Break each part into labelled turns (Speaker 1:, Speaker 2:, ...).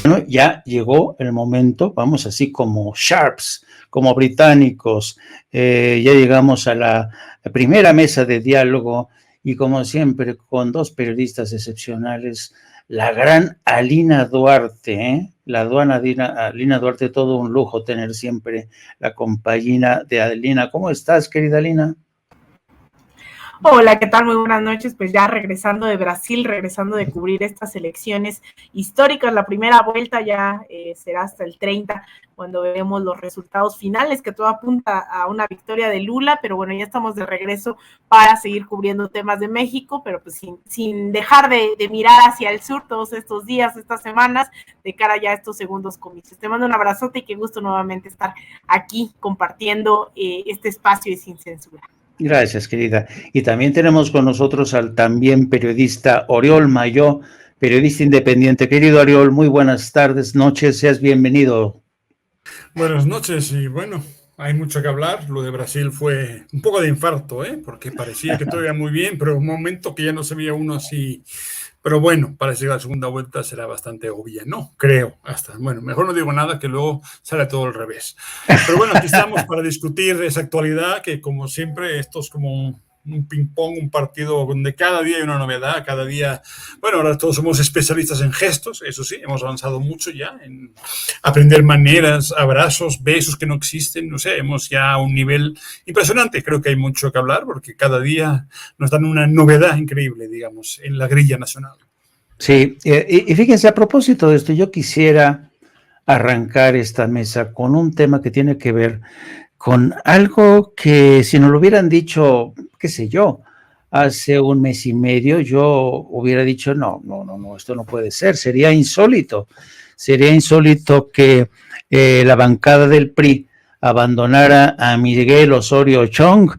Speaker 1: Bueno, ya llegó el momento, vamos así como sharps, como británicos, ya llegamos a la primera mesa de diálogo y como siempre con dos periodistas excepcionales, la gran Alina Duarte, la aduana Alina Duarte, todo un lujo tener siempre la compañía de Alina. ¿Cómo estás, querida Alina?
Speaker 2: Hola, ¿qué tal? Muy buenas noches. Pues ya regresando de Brasil, regresando de cubrir estas elecciones históricas. La primera vuelta ya será hasta el 30, cuando veremos los resultados finales, que todo apunta a una victoria de Lula, pero bueno, ya estamos de regreso para seguir cubriendo temas de México, pero pues sin dejar de mirar hacia el sur todos estos días, estas semanas, de cara ya a estos segundos comicios. Te mando un abrazote y qué gusto nuevamente estar aquí compartiendo este espacio de Sin Censura.
Speaker 1: Gracias, querida. Y también tenemos con nosotros al también periodista Oriol Mayó, periodista independiente. Querido Oriol, muy buenas tardes, noches, seas bienvenido.
Speaker 3: Buenas noches y bueno, hay mucho que hablar. Lo de Brasil fue un poco de infarto, porque parecía que todo iba muy bien, pero un momento que ya no se veía uno así. Pero bueno, parece que la segunda vuelta será bastante obvia, ¿no? Creo, hasta. Bueno, mejor no digo nada, que luego sale todo al revés. Pero bueno, aquí estamos para discutir esa actualidad, que como siempre, esto es como un ping-pong, un partido donde cada día hay una novedad, cada día, bueno, ahora todos somos especialistas en gestos, eso sí, hemos avanzado mucho ya en aprender maneras, abrazos, besos que no existen, no sé, hemos ya a un nivel impresionante. Creo que hay mucho que hablar porque cada día nos dan una novedad increíble, digamos, en la grilla nacional.
Speaker 1: Sí, y fíjense, a propósito de esto, yo quisiera arrancar esta mesa con un tema que tiene que ver con algo que si nos lo hubieran dicho, qué sé yo, hace un mes y medio, yo hubiera dicho, no, esto no puede ser, sería insólito que la bancada del PRI abandonara a Miguel Osorio Chong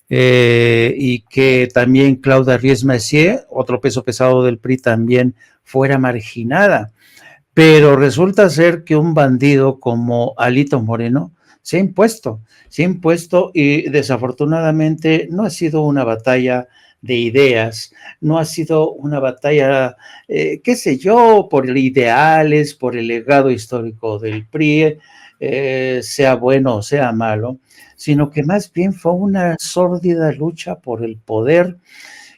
Speaker 1: y que también Claudia Ries Massieu, otro peso pesado del PRI, también fuera marginada. Pero resulta ser que un bandido como Alito Moreno se ha impuesto y desafortunadamente no ha sido una batalla de ideas, no ha sido una batalla, qué sé yo, por ideales, por el legado histórico del PRI, sea bueno o sea malo, sino que más bien fue una sórdida lucha por el poder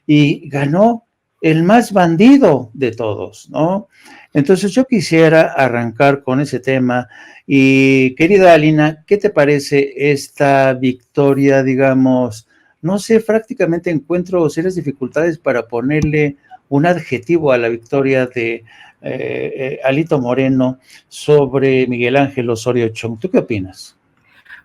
Speaker 1: y ganó el más bandido de todos, ¿no? Entonces yo quisiera arrancar con ese tema y querida Alina, ¿qué te parece esta victoria, digamos? No sé, prácticamente encuentro serias dificultades para ponerle un adjetivo a la victoria de Alito Moreno sobre Miguel Ángel Osorio Chong. ¿Tú qué opinas?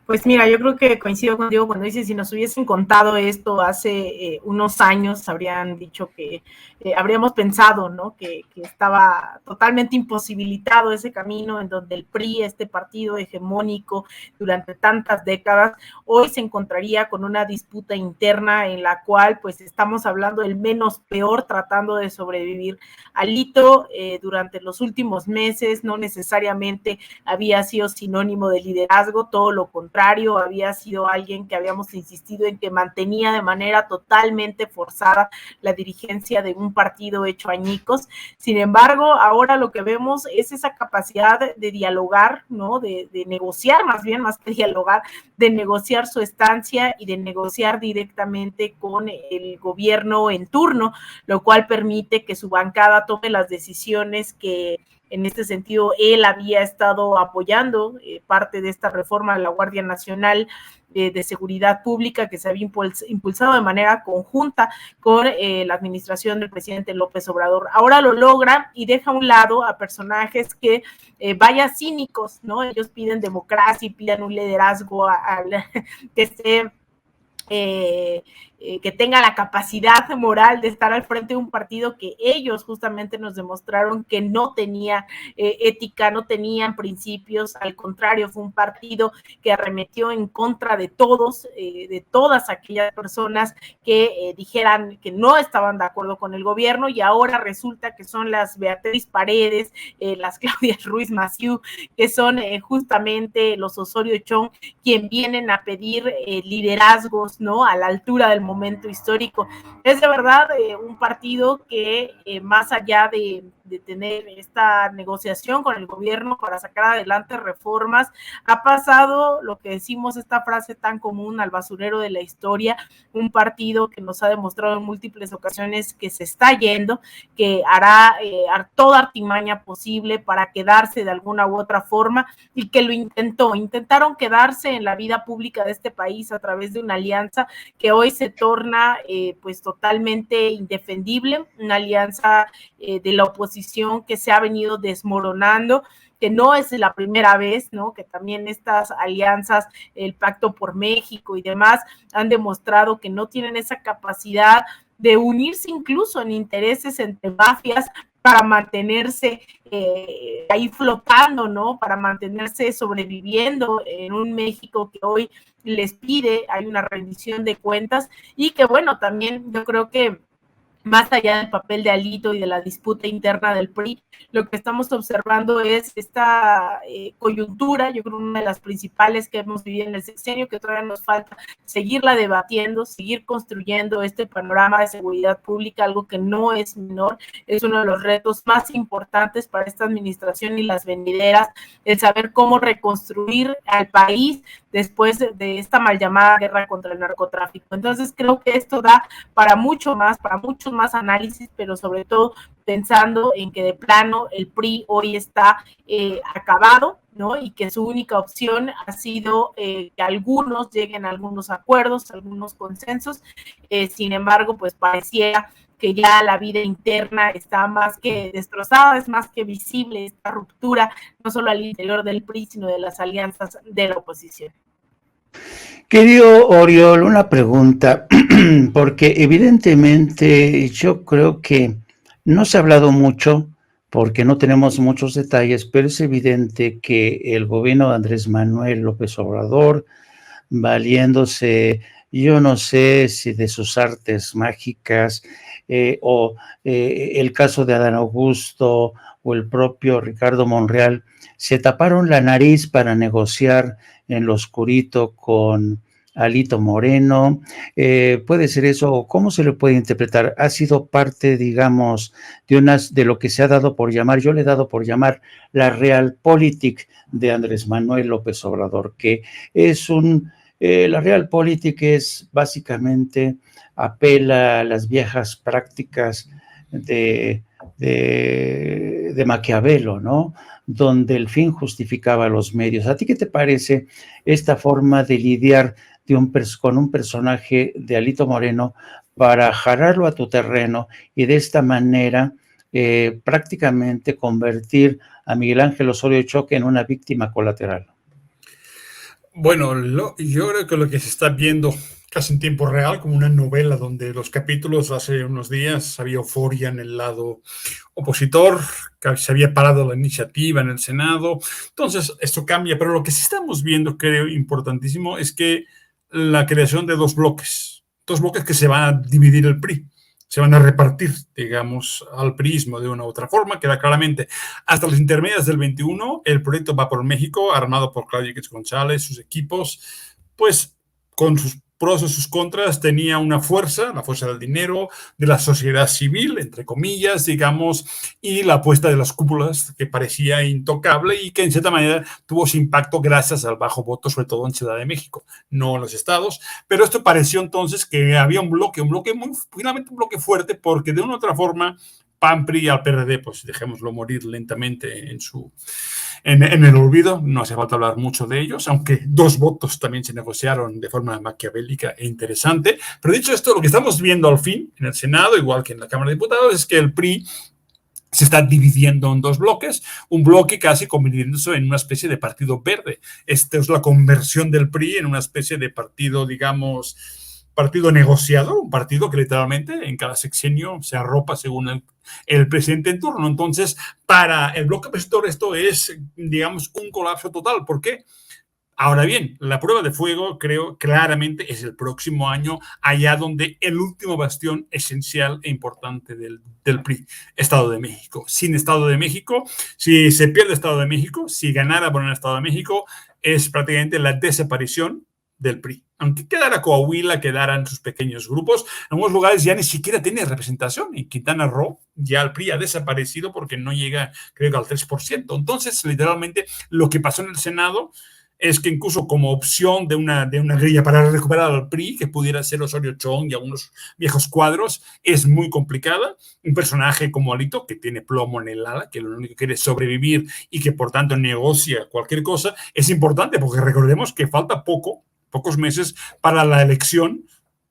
Speaker 2: Pues mira, yo creo que coincido contigo cuando dices, si nos hubiesen contado esto hace unos años, habrían dicho que habríamos pensado, ¿no? Que estaba totalmente imposibilitado ese camino en donde el PRI, este partido hegemónico durante tantas décadas, hoy se encontraría con una disputa interna en la cual pues estamos hablando del menos peor tratando de sobrevivir. Alito durante los últimos meses no necesariamente había sido sinónimo de liderazgo, todo lo contrario, había sido alguien que habíamos insistido en que mantenía de manera totalmente forzada la dirigencia de un partido hecho añicos. Sin embargo, ahora lo que vemos es esa capacidad de dialogar, ¿no? De negociar, más bien, más que dialogar, de negociar su estancia y de negociar directamente con el gobierno en turno, lo cual permite que su bancada tome las decisiones que en este sentido él había estado apoyando parte de esta reforma de la Guardia Nacional de Seguridad Pública que se había impulsado de manera conjunta con la administración del presidente López Obrador. Ahora lo logra y deja a un lado a personajes que vaya cínicos, ¿no? Ellos piden democracia y piden un liderazgo que esté que tenga la capacidad moral de estar al frente de un partido que ellos justamente nos demostraron que no tenía ética, no tenían principios, al contrario, fue un partido que arremetió en contra de todos, de todas aquellas personas que dijeran que no estaban de acuerdo con el gobierno y ahora resulta que son las Beatriz Paredes, las Claudia Ruiz Massieu, que son justamente los Osorio Chong, quien vienen a pedir liderazgos, ¿no? A la altura del momento histórico. Es de verdad un partido que más allá de tener esta negociación con el gobierno para sacar adelante reformas, ha pasado lo que decimos, esta frase tan común, al basurero de la historia, un partido que nos ha demostrado en múltiples ocasiones que se está yendo, que hará toda artimaña posible para quedarse de alguna u otra forma, y que lo intentaron quedarse en la vida pública de este país a través de una alianza que hoy se torna pues totalmente indefendible, una alianza de la oposición que se ha venido desmoronando, que no es la primera vez, ¿no? Que también estas alianzas, el Pacto por México y demás, han demostrado que no tienen esa capacidad de unirse incluso en intereses entre mafias para mantenerse ahí flotando, ¿no? Para mantenerse sobreviviendo en un México que hoy les pide, hay una rendición de cuentas, y que bueno, también yo creo que más allá del papel de Alito y de la disputa interna del PRI, lo que estamos observando es esta coyuntura, yo creo una de las principales que hemos vivido en el sexenio, que todavía nos falta seguirla debatiendo, seguir construyendo este panorama de seguridad pública, algo que no es menor, es uno de los retos más importantes para esta administración y las venideras, el saber cómo reconstruir al país después de esta mal llamada guerra contra el narcotráfico. Entonces creo que esto da para mucho más, para muchos más análisis, pero sobre todo pensando en que de plano el PRI hoy está acabado, ¿no? Y que su única opción ha sido que algunos lleguen a algunos acuerdos, algunos consensos, sin embargo, pues pareciera que ya la vida interna está más que destrozada, es más que visible esta ruptura, no solo al interior del PRI, sino de las alianzas de la oposición.
Speaker 1: Querido Oriol, una pregunta, porque evidentemente yo creo que no se ha hablado mucho, porque no tenemos muchos detalles, pero es evidente que el gobierno de Andrés Manuel López Obrador, valiéndose, yo no sé si de sus artes mágicas, el caso de Adán Augusto o el propio Ricardo Monreal, se taparon la nariz para negociar en lo oscurito con Alito Moreno. ¿Puede ser eso? ¿Cómo se le puede interpretar? Ha sido parte, digamos, de lo que se ha dado por llamar, yo le he dado por llamar la realpolitik de Andrés Manuel López Obrador, que es la realpolitik es básicamente apela a las viejas prácticas de Maquiavelo, ¿no? Donde el fin justificaba los medios. ¿A ti qué te parece esta forma de lidiar con un personaje de Alito Moreno para jalarlo a tu terreno y de esta manera prácticamente convertir a Miguel Ángel Osorio Choque en una víctima colateral?
Speaker 3: Bueno, yo creo que lo que se está viendo casi en tiempo real, como una novela donde los capítulos hace unos días había euforia en el lado opositor, que se había parado la iniciativa en el Senado, entonces esto cambia, pero lo que sí estamos viendo, creo, importantísimo, es que la creación de dos bloques que se van a dividir el PRI, se van a repartir, digamos, al priismo de una u otra forma, queda claramente. Hasta las intermedias del 21, el proyecto Va por México, armado por Claudio X González, sus equipos, pues con sus pros y sus contras, tenía una fuerza, la fuerza del dinero, de la sociedad civil, entre comillas, digamos, y la apuesta de las cúpulas, que parecía intocable y que en cierta manera tuvo su impacto gracias al bajo voto, sobre todo en Ciudad de México, no en los estados. Pero esto pareció entonces que había finalmente un bloque fuerte, porque de una u otra forma, PAN, PRI y al PRD, pues dejémoslo morir lentamente en el olvido, no hace falta hablar mucho de ellos, aunque dos votos también se negociaron de forma maquiavélica e interesante. Pero dicho esto, lo que estamos viendo al fin en el Senado, igual que en la Cámara de Diputados, es que el PRI se está dividiendo en dos bloques, un bloque casi convirtiéndose en una especie de partido verde. Esta es la conversión del PRI en una especie de partido, digamos, partido negociador, un partido que literalmente en cada sexenio se arropa según el presidente en turno. Entonces, para el bloque opositor esto es, digamos, un colapso total. ¿Por qué? Ahora bien, la prueba de fuego, creo, claramente es el próximo año, allá donde el último bastión esencial e importante del PRI, Estado de México. Sin Estado de México, si se pierde Estado de México, si ganara por el Estado de México, es prácticamente la desaparición del PRI. Aunque quedara Coahuila, quedaran sus pequeños grupos, en algunos lugares ya ni siquiera tiene representación. En Quintana Roo ya el PRI ha desaparecido porque no llega, creo que al 3%. Entonces, literalmente, lo que pasó en el Senado es que incluso como opción de una grilla para recuperar al PRI, que pudiera ser Osorio Chong y algunos viejos cuadros, es muy complicada. Un personaje como Alito, que tiene plomo en el ala, que lo único que quiere es sobrevivir y que por tanto negocia cualquier cosa, es importante porque recordemos que falta pocos meses para la elección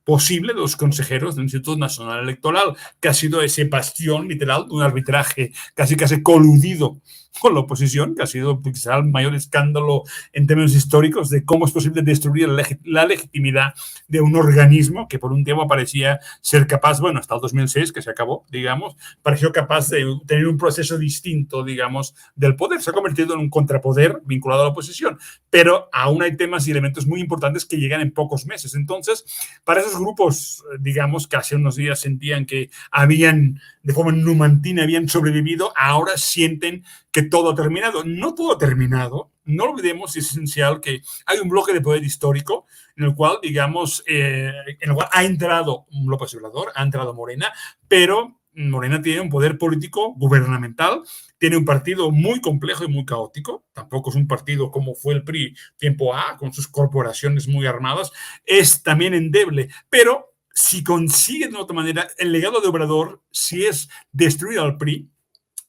Speaker 3: posible de los consejeros del Instituto Nacional Electoral, que ha sido ese bastión literal de un arbitraje casi coludido con la oposición, que ha sido quizá el mayor escándalo en términos históricos de cómo es posible destruir la legitimidad de un organismo que por un tiempo parecía ser capaz, bueno, hasta el 2006, que se acabó, digamos, pareció capaz de tener un proceso distinto, digamos, del poder. Se ha convertido en un contrapoder vinculado a la oposición, pero aún hay temas y elementos muy importantes que llegan en pocos meses. Entonces, para esos grupos, digamos, que hace unos días sentían que habían, de forma numantina, habían sobrevivido, ahora sienten que todo ha terminado. No todo ha terminado. No olvidemos, es esencial, que hay un bloque de poder histórico en el cual, digamos, en el cual ha entrado López Obrador, ha entrado Morena, pero Morena tiene un poder político gubernamental, tiene un partido muy complejo y muy caótico, tampoco es un partido como fue el PRI tiempo A, con sus corporaciones muy armadas, es también endeble, pero si consigue de otra manera, el legado de Obrador, si es destruir al PRI,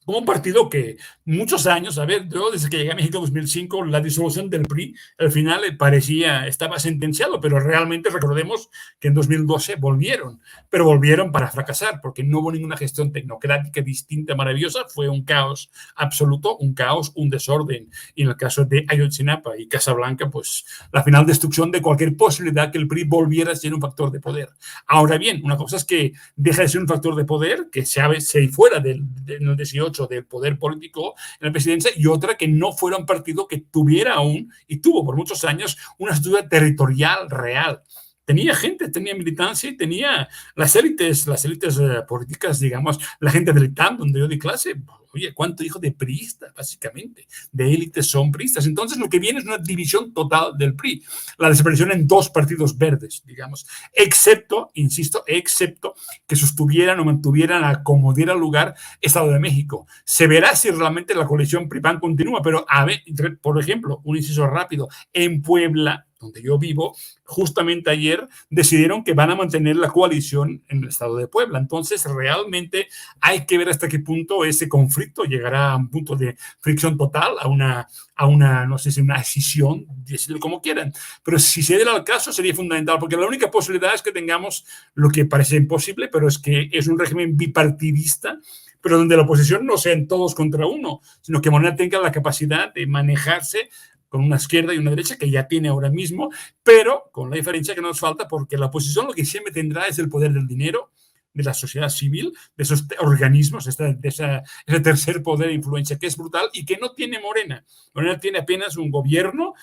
Speaker 3: como un partido que muchos años, a ver, yo desde que llegué a México en 2005, la disolución del PRI, al final estaba sentenciado, pero realmente recordemos que en 2012 volvieron, pero volvieron para fracasar, porque no hubo ninguna gestión tecnocrática distinta, maravillosa, fue un caos absoluto, un caos, un desorden, y en el caso de Ayotzinapa y Casablanca, pues la final destrucción de cualquier posibilidad que el PRI volviera a ser un factor de poder. Ahora bien, una cosa es que deja de ser un factor de poder, que se fuera del 18 del poder político en la presidencia, y otra que no fuera un partido que tuviera aún, y tuvo por muchos años, una estructura territorial real. Tenía gente, tenía militancia y tenía las élites políticas, digamos, la gente del TAM, donde yo di clase. Oye, ¿cuánto hijo de priistas, básicamente? De élites son priistas. Entonces, lo que viene es una división total del PRI. La desaparición en dos partidos verdes, digamos. Excepto, insisto, que sostuvieran o mantuvieran a como diera lugar Estado de México. Se verá si realmente la coalición PRI-PAN continúa, pero, a ver, por ejemplo, un inciso rápido. En Puebla, donde yo vivo, justamente ayer decidieron que van a mantener la coalición en el estado de Puebla. Entonces, realmente hay que ver hasta qué punto ese conflicto llegará a un punto de fricción total, a una no sé si una escisión, decirlo como quieran. Pero si se diera el caso, sería fundamental, porque la única posibilidad es que tengamos lo que parece imposible, pero es que es un régimen bipartidista, pero donde la oposición no sean todos contra uno, sino que Morena tenga la capacidad de manejarse con una izquierda y una derecha que ya tiene ahora mismo, pero con la diferencia que nos falta, porque la oposición lo que siempre tendrá es el poder del dinero, de la sociedad civil, de esos organismos, ese tercer poder de influencia que es brutal y que no tiene Morena. Morena tiene apenas un gobierno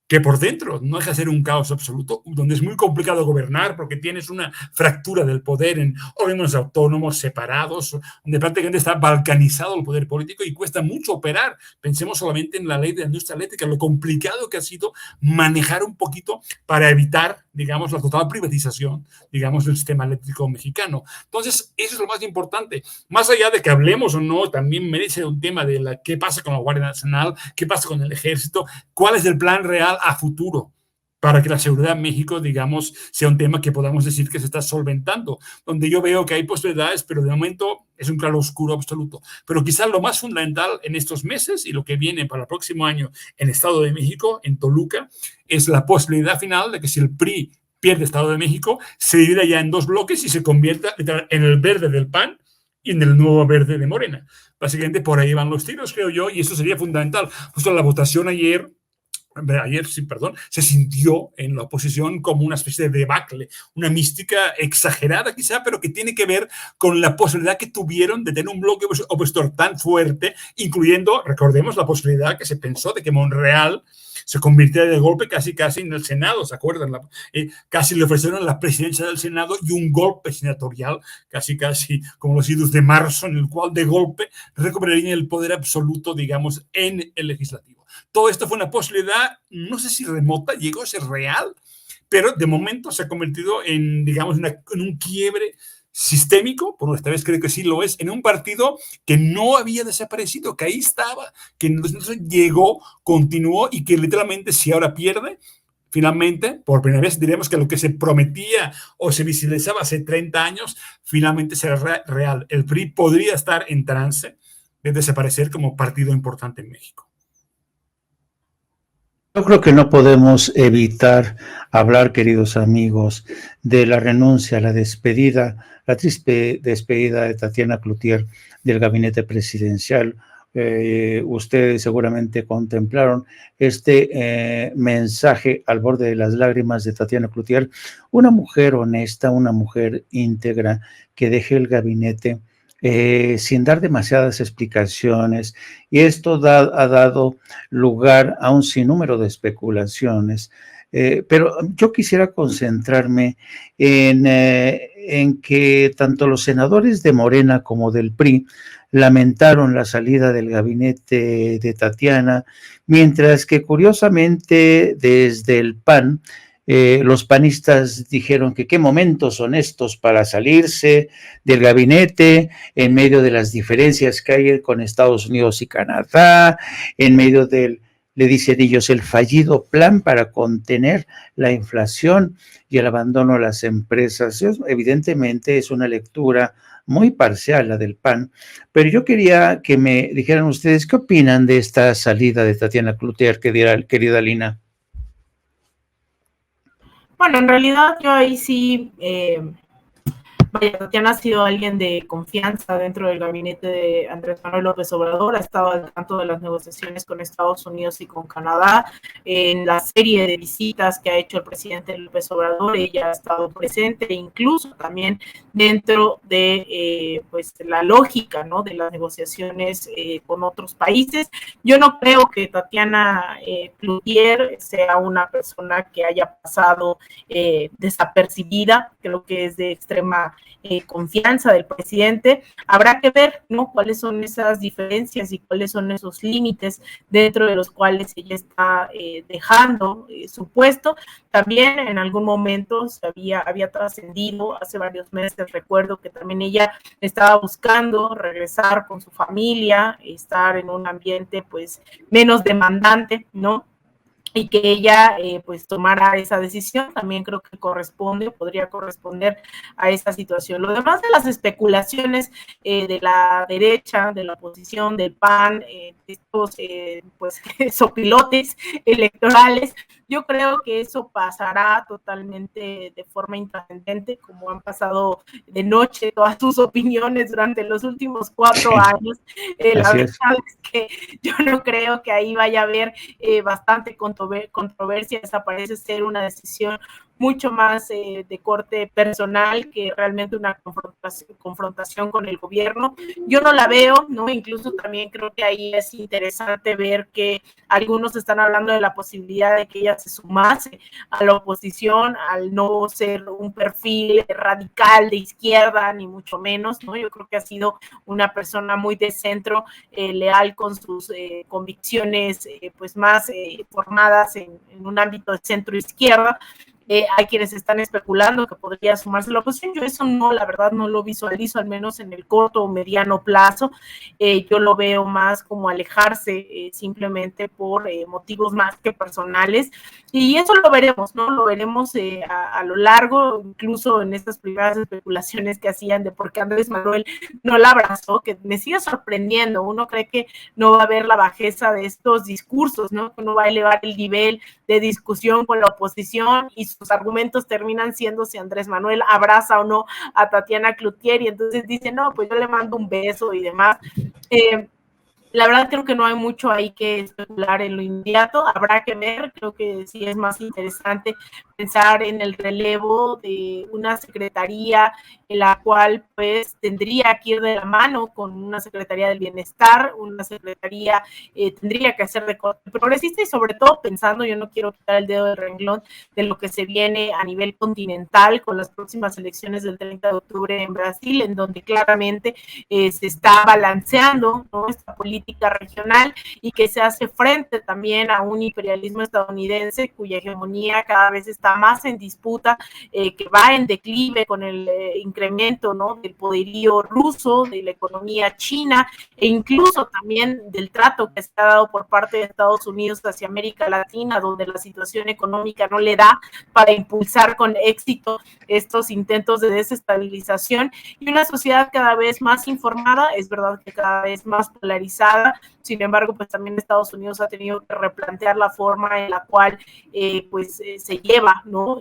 Speaker 3: que por dentro no deja de ser un caos absoluto, donde es muy complicado gobernar porque tienes una fractura del poder en órganos autónomos separados, donde prácticamente está balcanizado el poder político y cuesta mucho operar. Pensemos solamente en la ley de la industria eléctrica, lo complicado que ha sido manejar un poquito para evitar, digamos, la total privatización, digamos, del sistema eléctrico mexicano. Entonces, eso es lo más importante. Más allá de que hablemos o no, también merece un tema de qué pasa con la Guardia Nacional, qué pasa con el Ejército, cuál es el plan real a futuro para que la seguridad en México, digamos, sea un tema que podamos decir que se está solventando, donde yo veo que hay posibilidades, pero de momento es un claro oscuro absoluto. Pero quizás lo más fundamental en estos meses y lo que viene para el próximo año en Estado de México, en Toluca, es la posibilidad final de que si el PRI pierde Estado de México, se divida ya en dos bloques y se convierta en el verde del PAN y en el nuevo verde de Morena. Básicamente por ahí van los tiros, creo yo, y eso sería fundamental. Justo la votación ayer, se sintió en la oposición como una especie de debacle, una mística exagerada quizá, pero que tiene que ver con la posibilidad que tuvieron de tener un bloque opositor tan fuerte, incluyendo, recordemos, la posibilidad que se pensó de que Monreal se convirtiera de golpe casi en el Senado, ¿se acuerdan? Casi le ofrecieron la presidencia del Senado y un golpe senatorial, casi como los idos de marzo, en el cual de golpe recuperarían el poder absoluto, digamos, en el legislativo. Todo esto fue una posibilidad, no sé si remota, llegó a ser real, pero de momento se ha convertido en, digamos, en un quiebre sistémico, por esta vez creo que sí lo es, en un partido que no había desaparecido, que ahí estaba, que entonces llegó, continuó y que literalmente si ahora pierde, finalmente, por primera vez diremos que lo que se prometía o se visualizaba hace 30 años, finalmente será real. El PRI podría estar en trance de desaparecer como partido importante en México.
Speaker 1: Yo creo que no podemos evitar hablar, queridos amigos, de la renuncia, la despedida, la triste despedida de Tatiana Cloutier del gabinete presidencial. Ustedes seguramente contemplaron este mensaje al borde de las lágrimas de Tatiana Cloutier, una mujer honesta, una mujer íntegra que deje el gabinete sin dar demasiadas explicaciones, y esto ha dado lugar a un sinnúmero de especulaciones. Pero yo quisiera concentrarme en que tanto los senadores de Morena como del PRI lamentaron la salida del gabinete de Tatiana, mientras que curiosamente desde el PAN, los panistas dijeron que qué momentos son estos para salirse del gabinete en medio de las diferencias que hay con Estados Unidos y Canadá, en medio del, le dicen ellos, el fallido plan para contener la inflación y el abandono de las empresas. Evidentemente es una lectura muy parcial la del PAN, pero yo quería que me dijeran ustedes qué opinan de esta salida de Tatiana Cloutier, querida Lina.
Speaker 2: Bueno, en realidad yo ahí sí, vaya, Tatiana ha sido alguien de confianza dentro del gabinete de Andrés Manuel López Obrador, ha estado al tanto de las negociaciones con Estados Unidos y con Canadá, en la serie de visitas que ha hecho el presidente López Obrador, ella ha estado presente, incluso también dentro de pues la lógica, ¿no?, de las negociaciones con otros países. Yo no creo que Tatiana Cloutier sea una persona que haya pasado desapercibida, creo que es de extrema confianza del presidente. Habrá que ver, ¿no?, cuáles son esas diferencias y cuáles son esos límites dentro de los cuales ella está dejando su puesto. También en algún momento se había trascendido, hace varios meses recuerdo que también ella estaba buscando regresar con su familia, estar en un ambiente pues menos demandante, ¿no?, y que ella pues tomara esa decisión, también creo que podría corresponder a esa situación. Lo demás de las especulaciones de la derecha, de la oposición, del PAN, estos pues sopilotes electorales, yo creo que eso pasará totalmente de forma intrascendente, como han pasado de noche todas sus opiniones durante los últimos 4 años. La verdad es que yo no creo que ahí vaya a haber bastante controversia. Esa parece ser una decisión mucho más de corte personal que realmente una confrontación con el gobierno. Yo no la veo, ¿no? Incluso también creo que ahí es interesante ver que algunos están hablando de la posibilidad de que ella se sumase a la oposición, al no ser un perfil radical de izquierda, ni mucho menos, ¿no? Yo creo que ha sido una persona muy de centro, leal con sus convicciones pues más formadas en un ámbito de centro-izquierda. Hay quienes están especulando que podría sumarse a la oposición. Yo eso no, la verdad no lo visualizo, al menos en el corto o mediano plazo. Yo lo veo más como alejarse simplemente por motivos más que personales, y eso lo veremos, ¿no? Lo veremos a lo largo, incluso en estas primeras especulaciones que hacían de por qué Andrés Manuel no la abrazó, que me sigue sorprendiendo. Uno cree que no va a haber la bajeza de estos discursos, ¿no?, que uno va a elevar el nivel de discusión con la oposición y sus argumentos terminan siendo si Andrés Manuel abraza o no a Tatiana Cloutier, y entonces dice, no, pues yo le mando un beso y demás. La verdad creo que no hay mucho ahí que especular en lo inmediato, habrá que ver. Creo que sí es más interesante pensar en el relevo de una secretaría en la cual pues tendría que ir de la mano con una secretaría del bienestar, una secretaría tendría que hacer de corte progresista, y sobre todo pensando, yo no quiero quitar el dedo del renglón de lo que se viene a nivel continental con las próximas elecciones del 30 de octubre en Brasil, en donde claramente se está balanceando, ¿no?, esta política política regional y que se hace frente también a un imperialismo estadounidense cuya hegemonía cada vez está más en disputa, que va en declive con el incremento, ¿no?, del poderío ruso, de la economía china e incluso también del trato que se ha dado por parte de Estados Unidos hacia América Latina, donde la situación económica no le da para impulsar con éxito estos intentos de desestabilización, y una sociedad cada vez más informada, es verdad que cada vez más polarizada. Sin embargo, pues también Estados Unidos ha tenido que replantear la forma en la cual se lleva, ¿no?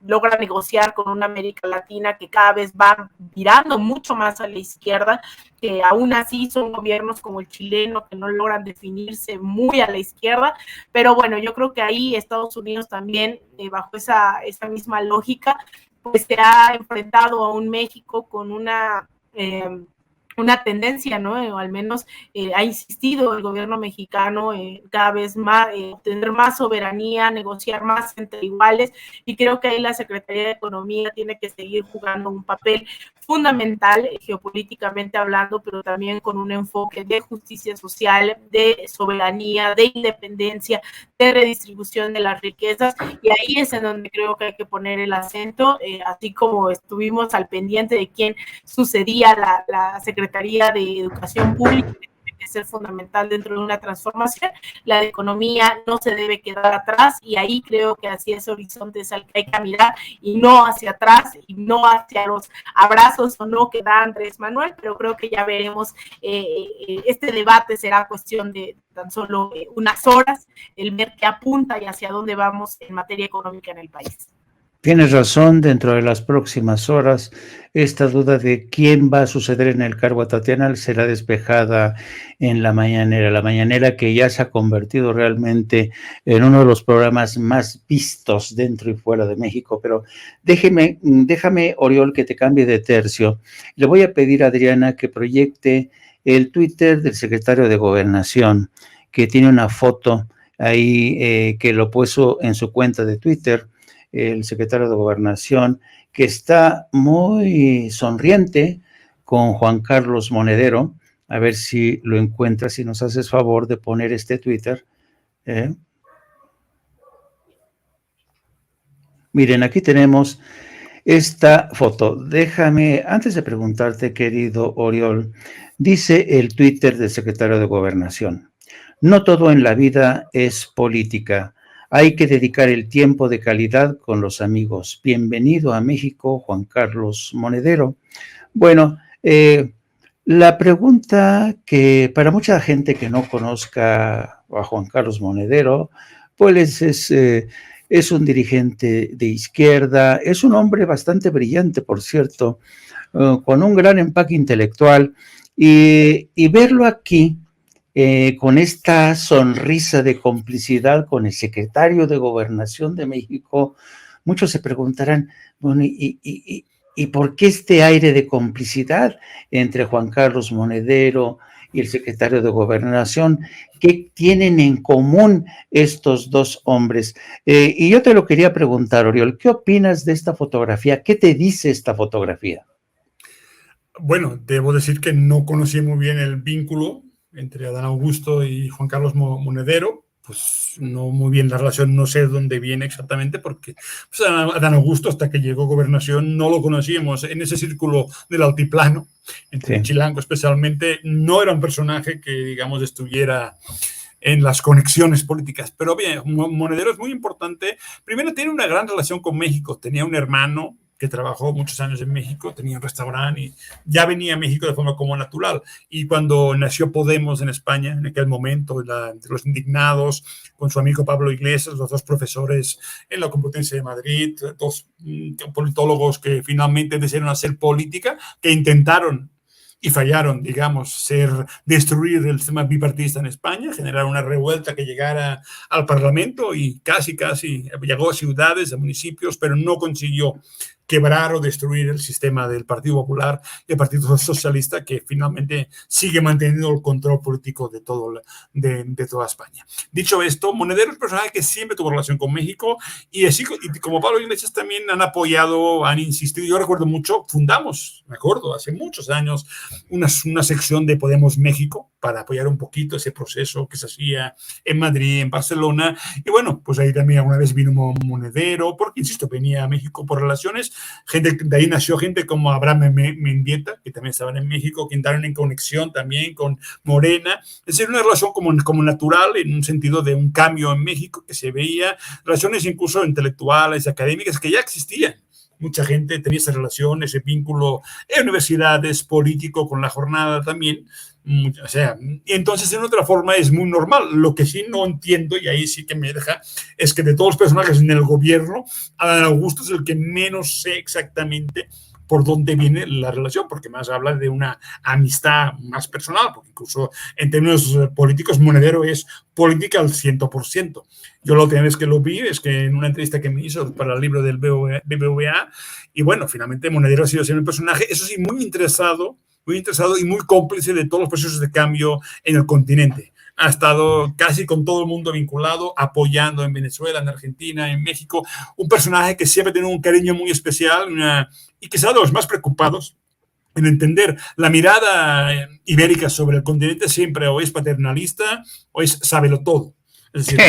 Speaker 2: Logra negociar con una América Latina que cada vez va virando mucho más a la izquierda, que aún así son gobiernos como el chileno que no logran definirse muy a la izquierda, pero bueno, yo creo que ahí Estados Unidos también, bajo esa misma lógica, pues se ha enfrentado a un México con una tendencia, ¿no? O al menos ha insistido el gobierno mexicano cada vez más, tener más soberanía, negociar más entre iguales, y creo que ahí la Secretaría de Economía tiene que seguir jugando un papel fundamental geopolíticamente hablando, pero también con un enfoque de justicia social, de soberanía, de independencia, de redistribución de las riquezas, y ahí es en donde creo que hay que poner el acento, así como estuvimos al pendiente de quién sucedía la Secretaría de Educación Pública, que tiene que ser fundamental dentro de una transformación. La de Economía no se debe quedar atrás, y ahí creo que hacia ese horizonte es al que hay que mirar, y no hacia atrás, y no hacia los abrazos o no que da Andrés Manuel, pero creo que ya veremos, este debate será cuestión de tan solo unas horas, el ver qué apunta y hacia dónde vamos en materia económica en el país.
Speaker 1: Tienes razón, dentro de las próximas horas, esta duda de quién va a suceder en el cargo a Tatiana será despejada en la mañanera que ya se ha convertido realmente en uno de los programas más vistos dentro y fuera de México. Pero déjame, Oriol, que te cambie de tercio. Le voy a pedir a Adriana que proyecte el Twitter del secretario de Gobernación, que tiene una foto ahí que lo puso en su cuenta de Twitter, el secretario de Gobernación, que está muy sonriente con Juan Carlos Monedero. A ver si lo encuentras, si nos haces favor de poner este Twitter. Miren, aquí tenemos esta foto. Déjame, antes de preguntarte, querido Oriol, dice el Twitter del secretario de Gobernación: no todo en la vida es política. Hay que dedicar el tiempo de calidad con los amigos. Bienvenido a México, Juan Carlos Monedero. Bueno, la pregunta que para mucha gente que no conozca a Juan Carlos Monedero, pues es un dirigente de izquierda, es un hombre bastante brillante, por cierto, con un gran empaque intelectual, y verlo aquí, con esta sonrisa de complicidad con el secretario de Gobernación de México, muchos se preguntarán, bueno, ¿y por qué este aire de complicidad entre Juan Carlos Monedero y el secretario de Gobernación? ¿Qué tienen en común estos dos hombres? Y yo te lo quería preguntar, Oriol, ¿qué opinas de esta fotografía? ¿Qué te dice esta fotografía?
Speaker 3: Bueno, debo decir que no conocí muy bien el vínculo entre Adán Augusto y Juan Carlos Monedero, pues no muy bien la relación, no sé dónde viene exactamente, porque pues, Adán Augusto, hasta que llegó a Gobernación, no lo conocíamos en ese círculo del altiplano, entre Chilango especialmente, no era un personaje que, digamos, estuviera en las conexiones políticas, pero bien, Monedero es muy importante. Primero, tiene una gran relación con México, tenía un hermano que trabajó muchos años en México, tenía un restaurante y ya venía a México de forma como natural. Y cuando nació Podemos en España, en aquel momento, entre los indignados, con su amigo Pablo Iglesias, los dos profesores en la Complutense de Madrid, dos politólogos que finalmente decidieron hacer política, que intentaron y fallaron, digamos, destruir el sistema bipartidista en España, generar una revuelta que llegara al Parlamento y casi llegó a ciudades, a municipios, pero no consiguió quebrar o destruir el sistema del Partido Popular y el Partido Socialista, que finalmente sigue manteniendo el control político de toda España. Dicho esto, Monedero es un personaje que siempre tuvo relación con México y así y como Pablo Iglesias también han apoyado, han insistido. Yo recuerdo mucho, me acuerdo, hace muchos años, una sección de Podemos México para apoyar un poquito ese proceso que se hacía en Madrid, en Barcelona. Y bueno, pues ahí también alguna vez vino Monedero, porque, insisto, venía a México por relaciones. De ahí nació gente como Abraham Mendieta, que también estaban en México, que entraron en conexión también con Morena. Es decir, una relación como natural, en un sentido de un cambio en México que se veía, relaciones incluso intelectuales, académicas, que ya existían. Mucha gente tenía esa relación, ese vínculo en universidades, político, con la jornada también. O sea, entonces en otra forma es muy normal. Lo que sí no entiendo, y ahí sí que me deja, es que de todos los personajes en el gobierno, Adán Augusto es el que menos sé exactamente por dónde viene la relación, porque más habla de una amistad más personal, porque incluso en términos políticos Monedero es política al 100%. Yo la última vez que lo vi es que en una entrevista que me hizo para el libro del BBVA, y bueno, finalmente Monedero ha sido siempre un personaje, eso sí, muy interesado y muy cómplice de todos los procesos de cambio en el continente. Ha estado casi con todo el mundo vinculado, apoyando en Venezuela, en Argentina, en México. Un personaje que siempre tiene un cariño muy especial y que será de los más preocupados en entender la mirada ibérica sobre el continente. Siempre o es paternalista o es sábelo todo. Es decir,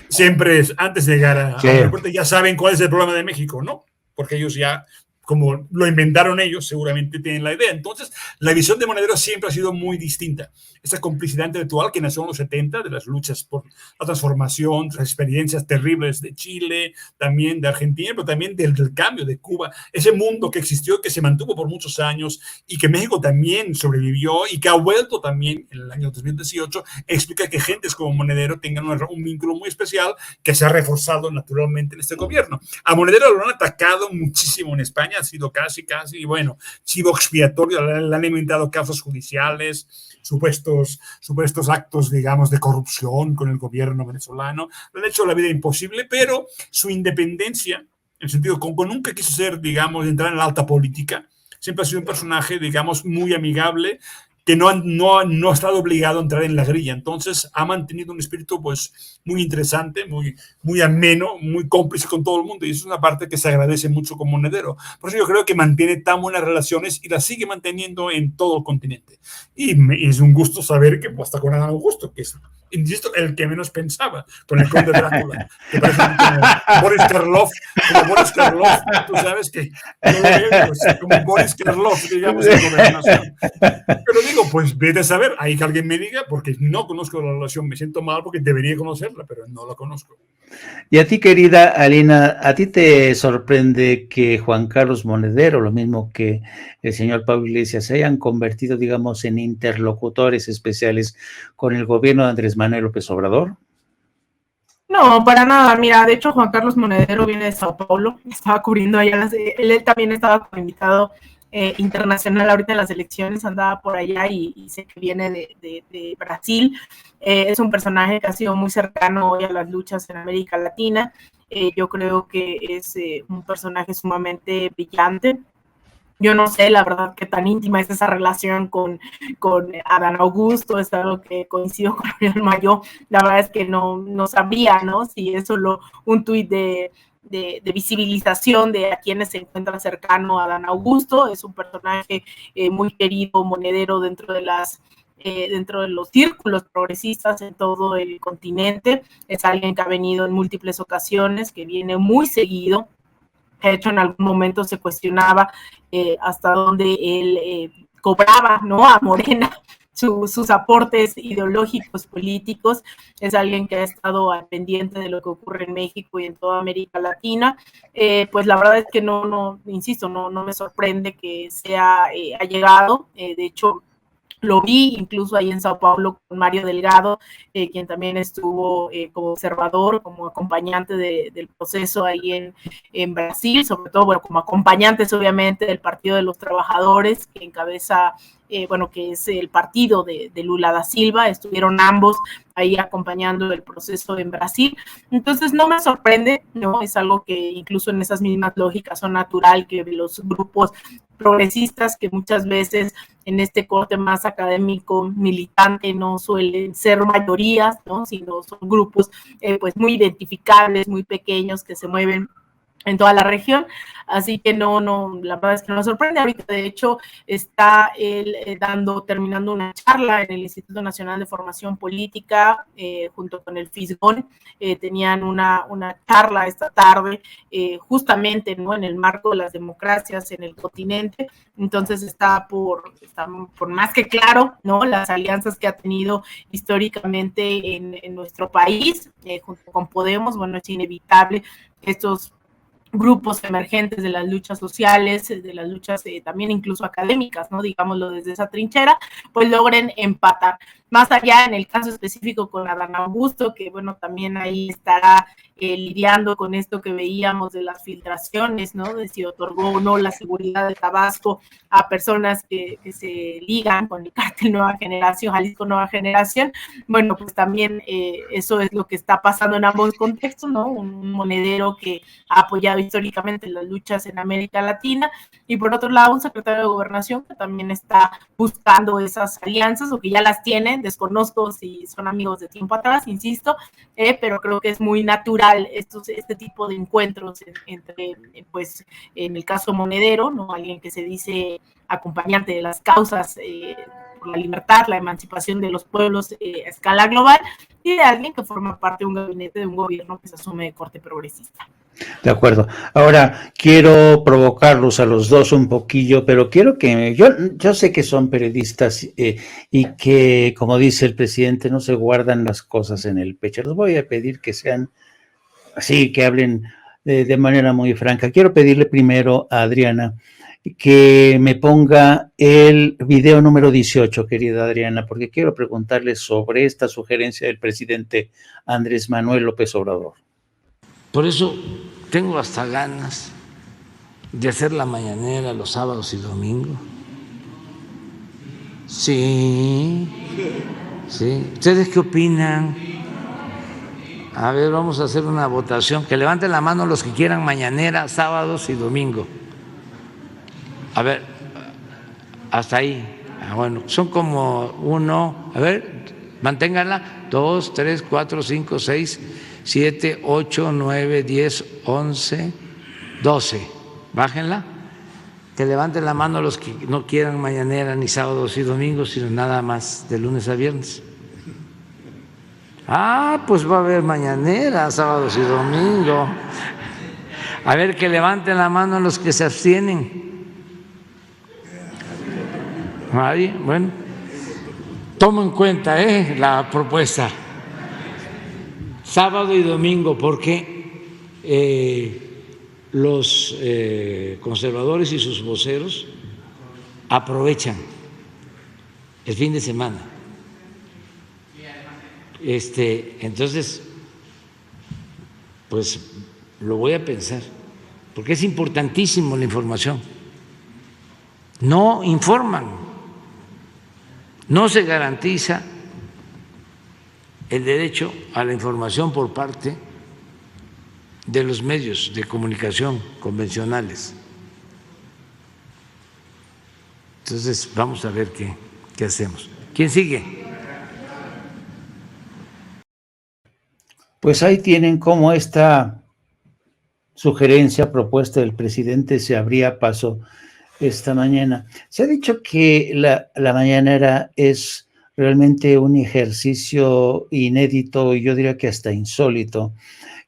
Speaker 3: siempre es, antes de llegar a la puerta, ya saben cuál es el problema de México, ¿no? Porque ellos ya, como lo inventaron ellos, seguramente tienen la idea. Entonces, la visión de Monedero siempre ha sido muy distinta. Esa complicidad intelectual que nació en los 70, de las luchas por la transformación, las experiencias terribles de Chile, también de Argentina, pero también del cambio de Cuba, ese mundo que existió, que se mantuvo por muchos años y que México también sobrevivió y que ha vuelto también en el año 2018, explica que gentes como Monedero tengan un vínculo muy especial que se ha reforzado naturalmente en este gobierno. A Monedero lo han atacado muchísimo en España, ha sido casi, bueno, chivo expiatorio, le han inventado casos judiciales, supuestos actos, digamos, de corrupción con el gobierno venezolano, le han hecho la vida imposible, pero su independencia, en el sentido, como nunca quiso ser, digamos, entrar en la alta política, siempre ha sido un personaje, digamos, muy amigable, que no ha estado obligado a entrar en la grilla. Entonces ha mantenido un espíritu pues muy interesante, muy ameno, muy cómplice con todo el mundo, y eso es una parte que se agradece mucho con Monedero. Por eso yo creo que mantiene tan buenas relaciones y las sigue manteniendo en todo el continente. Y es un gusto saber que hasta con Adán Augusto, que es, insisto, el que menos pensaba, con el conde Drácula, que parece como Boris Karloff, tú sabes que yo lo veo pues, como Boris Karloff, digamos, en gobernación. Pero digo, pues vete a saber, hay que alguien me diga, porque no conozco la relación, me siento mal porque debería conocerla, pero no la conozco.
Speaker 1: Y a ti, querida Alina, ¿a ti te sorprende que Juan Carlos Monedero, lo mismo que el señor Pablo Iglesias, se hayan convertido, digamos, en interlocutores especiales con el gobierno de Andrés Manuel López Obrador?
Speaker 2: No, para nada. Mira, de hecho, Juan Carlos Monedero viene de Sao Paulo, estaba cubriendo allá, él también estaba como invitado internacional ahorita en las elecciones, andaba por allá y sé que viene de Brasil. Es un personaje que ha sido muy cercano hoy a las luchas en América Latina. Yo creo que es un personaje sumamente brillante. Yo no sé, la verdad, qué tan íntima es esa relación con Adán Augusto, es algo que coincido con Oriol Mayo. La verdad es que no sabía, ¿no? Si es solo un tuit de visibilización de a quienes se encuentra cercano a Adán Augusto. Es un personaje muy querido, Monedero, dentro de los círculos progresistas en todo el continente. Es alguien que ha venido en múltiples ocasiones, que viene muy seguido. De hecho, en algún momento se cuestionaba hasta dónde él cobraba, ¿no?, a Morena sus aportes ideológicos, políticos. Es alguien que ha estado al pendiente de lo que ocurre en México y en toda América Latina. Pues la verdad es que no me sorprende que sea allegado. De hecho, lo vi incluso ahí en Sao Paulo con Mario Delgado, quien también estuvo como observador, como acompañante del proceso ahí en Brasil, sobre todo, bueno, como acompañantes obviamente del Partido de los Trabajadores, que encabeza, que es el partido de Lula da Silva. Estuvieron ambos ahí acompañando el proceso en Brasil. Entonces no me sorprende, ¿no? Es algo que incluso en esas mismas lógicas son natural que los grupos progresistas, que muchas veces en este corte más académico militante no suelen ser mayorías, ¿no? Sino son grupos pues muy identificables, muy pequeños, que se mueven en toda la región, así que no, la verdad es que no me sorprende. Ahorita, de hecho, está él terminando una charla en el Instituto Nacional de Formación Política, junto con el FISGON, tenían una charla esta tarde, justamente, ¿no?, en el marco de las democracias en el continente. Entonces está por más que claro, ¿no?, las alianzas que ha tenido históricamente en nuestro país, junto con Podemos. Bueno, es inevitable que estos grupos emergentes de las luchas sociales, de las luchas también incluso académicas, ¿no?, digámoslo desde esa trinchera, pues logren empatar. Más allá, en el caso específico con Adán Augusto, que bueno, también ahí estará lidiando con esto que veíamos de las filtraciones, ¿no?, de si otorgó o no la seguridad de Tabasco a personas que se ligan con el cártel Nueva Generación, Jalisco Nueva Generación. Bueno, pues también eso es lo que está pasando en ambos contextos, ¿no? Un monedero que ha apoyado históricamente las luchas en América Latina, y por otro lado un secretario de Gobernación que también está buscando esas alianzas, o que ya las tienen. Desconozco si son amigos de tiempo atrás, insisto, pero creo que es muy natural este tipo de encuentros entre, pues, en el caso monedero, ¿no?, alguien que se dice acompañante de las causas por la libertad, la emancipación de los pueblos a escala global, y de alguien que forma parte de un gabinete de un gobierno que se asume de corte progresista.
Speaker 1: De acuerdo. Ahora, quiero provocarlos a los dos un poquillo, pero quiero que... Yo sé que son periodistas y que, como dice el presidente, no se guardan las cosas en el pecho. Les voy a pedir que sean así, que hablen de manera muy franca. Quiero pedirle primero a Adriana que me ponga el video número 18, querida Adriana, porque quiero preguntarle sobre esta sugerencia del presidente Andrés Manuel López Obrador.
Speaker 4: Por eso tengo hasta ganas de hacer la mañanera los sábados y domingos. Sí. ¿Ustedes qué opinan? A ver, vamos a hacer una votación. Que levanten la mano los que quieran mañanera, sábados y domingo. A ver, hasta ahí. Bueno, son como uno. A ver, manténganla. 2, 3, 4, 5, 6, 7, 8, 9, 10, 11, 12. Bájenla. Que levanten la mano los que no quieran mañanera ni sábados y domingos, sino nada más de lunes a viernes. Pues va a haber mañanera, sábados y domingos. A ver, que levanten la mano los que se abstienen. Nadie. Bueno, tomo en cuenta la propuesta. Sábado y domingo, porque los conservadores y sus voceros aprovechan el fin de semana. Entonces, pues lo voy a pensar, porque es importantísimo la información. No informan, no se garantiza el derecho a la información por parte de los medios de comunicación convencionales. Entonces, vamos a ver qué hacemos. ¿Quién sigue?
Speaker 1: Pues ahí tienen cómo esta sugerencia, propuesta del presidente se abría paso esta mañana. Se ha dicho que la mañanera es realmente un ejercicio inédito, y yo diría que hasta insólito,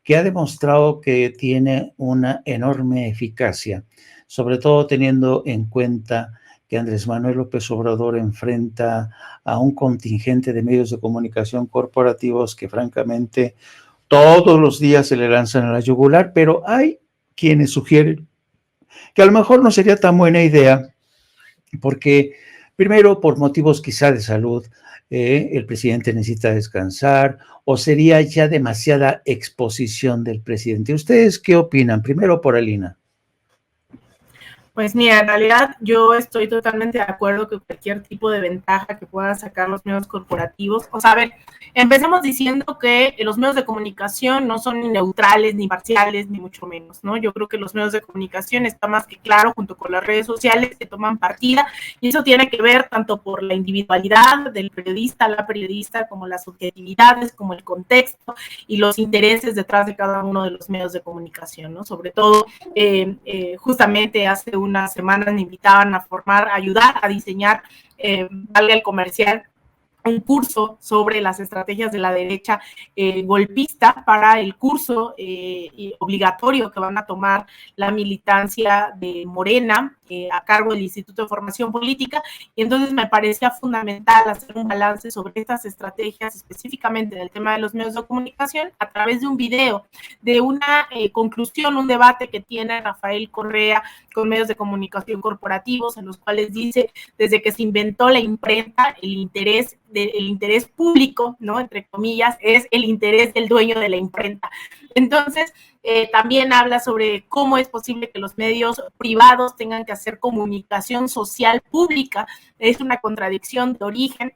Speaker 1: que ha demostrado que tiene una enorme eficacia, sobre todo teniendo en cuenta que Andrés Manuel López Obrador enfrenta a un contingente de medios de comunicación corporativos que francamente todos los días se le lanzan a la yugular, pero hay quienes sugieren que a lo mejor no sería tan buena idea, porque primero, por motivos quizá de salud, el presidente necesita descansar, o sería ya demasiada exposición del presidente. ¿Ustedes qué opinan? Primero por Alina.
Speaker 2: Pues mira, en realidad yo estoy totalmente de acuerdo que cualquier tipo de ventaja que puedan sacar los medios corporativos, o sea, a ver, empecemos diciendo que los medios de comunicación no son ni neutrales, ni parciales, ni mucho menos, ¿no? Yo creo que los medios de comunicación está más que claro, junto con las redes sociales, que toman partida, y eso tiene que ver tanto por la individualidad del periodista, la periodista, como las subjetividades, como el contexto y los intereses detrás de cada uno de los medios de comunicación, ¿no? Sobre todo, justamente hace unas semanas me invitaban a ayudar a diseñar, valga el comercial, un curso sobre las estrategias de la derecha golpista para el curso obligatorio que van a tomar la militancia de Morena a cargo del Instituto de Formación Política, y entonces me parecía fundamental hacer un balance sobre estas estrategias, específicamente en el tema de los medios de comunicación, a través de un video, de una conclusión, un debate que tiene Rafael Correa con medios de comunicación corporativos, en los cuales dice, desde que se inventó la imprenta, el interés público, ¿no? Entre comillas, es el interés del dueño de la imprenta. Entonces, también habla sobre cómo es posible que los medios privados tengan que hacer comunicación social pública. Es una contradicción de origen.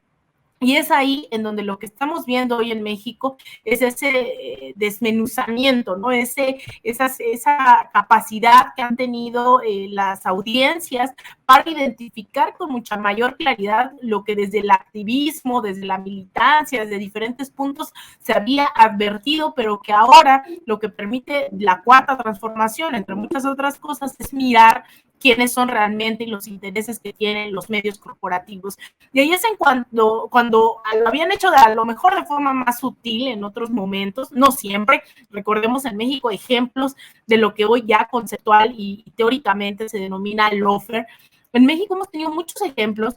Speaker 2: Y es ahí en donde lo que estamos viendo hoy en México es ese desmenuzamiento, ¿no? Esa capacidad que han tenido las audiencias para identificar con mucha mayor claridad lo que desde el activismo, desde la militancia, desde diferentes puntos se había advertido, pero que ahora lo que permite la cuarta transformación, entre muchas otras cosas, es mirar quiénes son realmente y los intereses que tienen los medios corporativos. Y ahí es en cuando lo habían hecho a lo mejor de forma más sutil en otros momentos, no siempre. Recordemos en México ejemplos de lo que hoy ya conceptual y teóricamente se denomina lawfare. En México hemos tenido muchos ejemplos.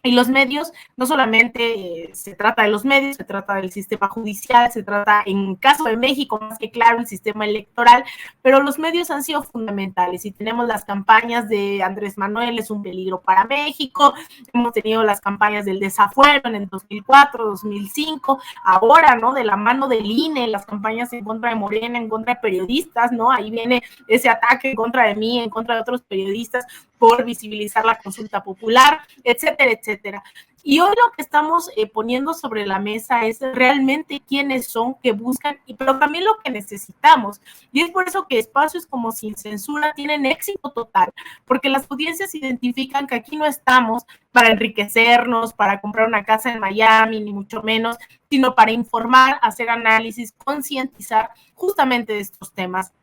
Speaker 2: Y los medios, no solamente se trata de los medios, se trata del sistema judicial, se trata, en caso de México, más que claro, el sistema electoral, pero los medios han sido fundamentales. Y tenemos las campañas de Andrés Manuel, es un peligro para México, hemos tenido las campañas del desafuero en el 2004, 2005, ahora, ¿no? De la mano del INE, las campañas en contra de Morena, en contra de periodistas, ¿no? Ahí viene ese ataque en contra de mí, en contra de otros periodistas, por visibilizar la consulta popular, etcétera, etcétera. Y hoy lo que estamos poniendo sobre la mesa es realmente quiénes son, que buscan, pero también lo que necesitamos. Y es por eso que espacios como Sin Censura tienen éxito total, porque las audiencias identifican que aquí no estamos para enriquecernos, para comprar una casa en Miami, ni mucho menos, sino para informar, hacer análisis, concientizar justamente de estos temas.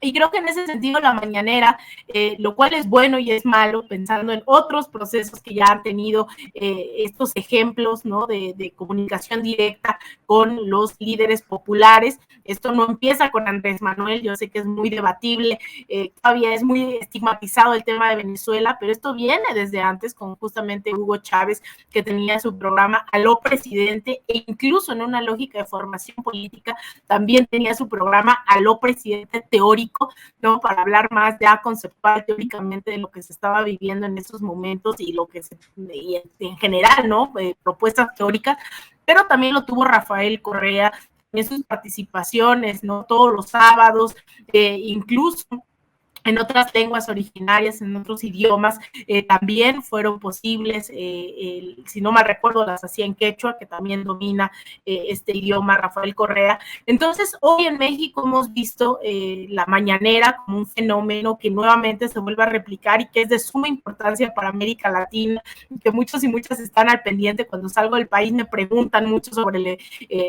Speaker 2: Y creo que en ese sentido la mañanera, lo cual es bueno y es malo, pensando en otros procesos que ya han tenido estos ejemplos, ¿no? de comunicación directa con los líderes populares. Esto no empieza con Andrés Manuel, yo sé que es muy debatible, todavía es muy estigmatizado el tema de Venezuela, pero esto viene desde antes con justamente Hugo Chávez, que tenía su programa Aló Presidente, e incluso en una lógica de formación política también tenía su programa Aló Presidente Teórico, ¿no? Para hablar más ya conceptual, teóricamente, de lo que se estaba viviendo en esos momentos y lo que y en general, ¿no? Propuestas teóricas, pero también lo tuvo Rafael Correa en sus participaciones, ¿no? Todos los sábados, incluso en otras lenguas originarias, en otros idiomas, también fueron posibles, si no mal recuerdo, las hacía en quechua, que también domina este idioma Rafael Correa. Entonces, hoy en México hemos visto la mañanera como un fenómeno que nuevamente se vuelve a replicar y que es de suma importancia para América Latina, que muchos y muchas están al pendiente. Cuando salgo del país me preguntan mucho sobre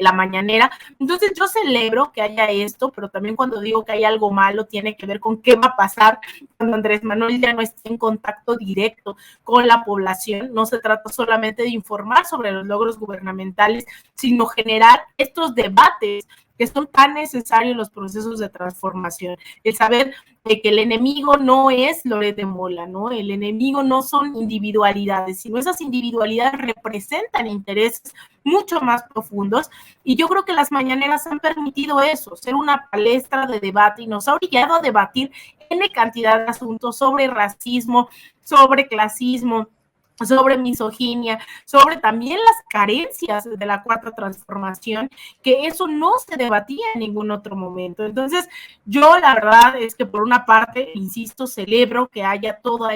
Speaker 2: la mañanera. Entonces, yo celebro que haya esto, pero también cuando digo que hay algo malo, tiene que ver con qué va a pasar cuando Andrés Manuel ya no esté en contacto directo con la población. No se trata solamente de informar sobre los logros gubernamentales, sino generar estos debates que son tan necesarios en los procesos de transformación. El saber de que el enemigo no es Loret de Mola, ¿no? El enemigo no son individualidades, sino esas individualidades representan intereses mucho más profundos, y yo creo que las mañaneras han permitido eso, ser una palestra de debate, y nos ha obligado a debatir N cantidad de asuntos sobre racismo, sobre clasismo, sobre misoginia, sobre también las carencias de la Cuarta Transformación, que eso no se debatía en ningún otro momento. Entonces, yo la verdad es que por una parte, insisto, celebro que haya todos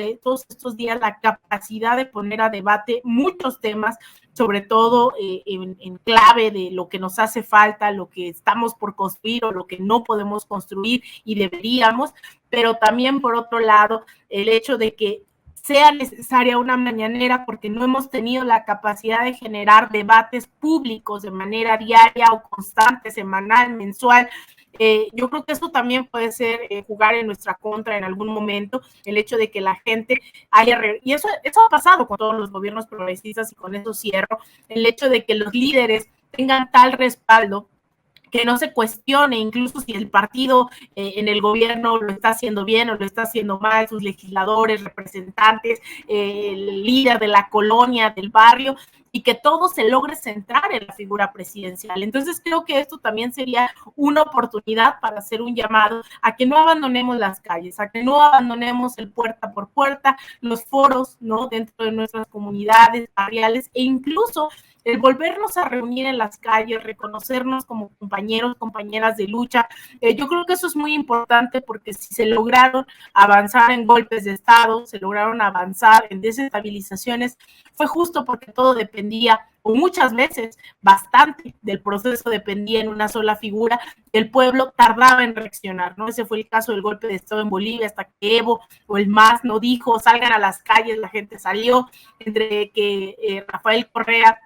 Speaker 2: estos días la capacidad de poner a debate muchos temas, sobre todo en clave de lo que nos hace falta, lo que estamos por construir o lo que no podemos construir y deberíamos, pero también por otro lado, el hecho de que sea necesaria una mañanera porque no hemos tenido la capacidad de generar debates públicos de manera diaria o constante, semanal, mensual. Yo creo que eso también puede ser jugar en nuestra contra en algún momento, el hecho de que la gente y eso ha pasado con todos los gobiernos progresistas, y con eso cierro, el hecho de que los líderes tengan tal respaldo que no se cuestione incluso si el partido en el gobierno lo está haciendo bien o lo está haciendo mal, sus legisladores, representantes, el líder de la colonia, del barrio, y que todo se logre centrar en la figura presidencial. Entonces creo que esto también sería una oportunidad para hacer un llamado a que no abandonemos las calles, a que no abandonemos el puerta por puerta, los foros, ¿no?, dentro de nuestras comunidades barriales, e incluso el volvernos a reunir en las calles, reconocernos como compañeros, compañeras de lucha. Yo creo que eso es muy importante, porque si se lograron avanzar en golpes de Estado, se lograron avanzar en desestabilizaciones, fue justo porque todo dependía, o muchas veces bastante del proceso dependía en una sola figura. El pueblo tardaba en reaccionar, ¿no? Ese fue el caso del golpe de Estado en Bolivia, hasta que Evo o el MAS no dijo, salgan a las calles, la gente salió, entre que Rafael Correa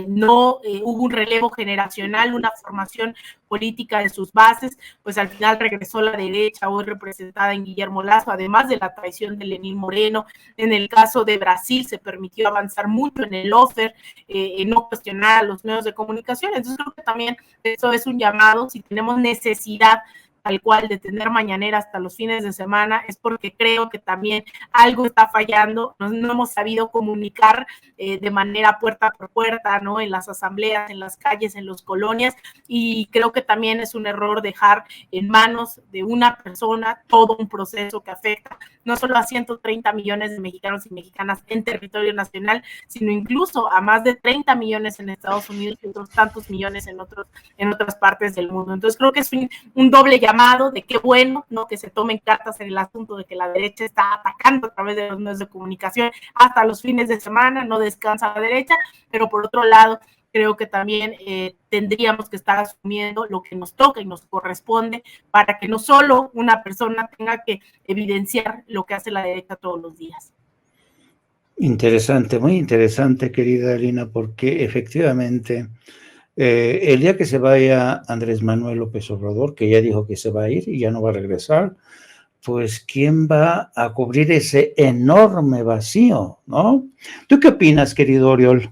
Speaker 2: no hubo un relevo generacional, una formación política de sus bases, pues al final regresó la derecha, hoy representada en Guillermo Lasso, además de la traición de Lenín Moreno. En el caso de Brasil se permitió avanzar mucho en el lawfare, no cuestionar a los medios de comunicación. Entonces creo que también eso es un llamado. Si tenemos necesidad tal cual de tener mañanera hasta los fines de semana, es porque creo que también algo está fallando, no hemos sabido comunicar de manera puerta por puerta, ¿no?, en las asambleas, en las calles, en las colonias, y creo que también es un error dejar en manos de una persona todo un proceso que afecta no solo a 130 millones de mexicanos y mexicanas en territorio nacional, sino incluso a más de 30 millones en Estados Unidos y otros tantos millones en otras partes del mundo. Entonces creo que es un doble llamado de qué bueno, ¿no?, que se tomen cartas en el asunto de que la derecha está atacando a través de los medios de comunicación hasta los fines de semana, no descansa la derecha, pero por otro lado, creo que también tendríamos que estar asumiendo lo que nos toca y nos corresponde, para que no solo una persona tenga que evidenciar lo que hace la derecha todos los días.
Speaker 1: Interesante, muy interesante, querida Lina, porque efectivamente el día que se vaya Andrés Manuel López Obrador, que ya dijo que se va a ir y ya no va a regresar, pues ¿quién va a cubrir ese enorme vacío, no? ¿Tú qué opinas, querido Oriol?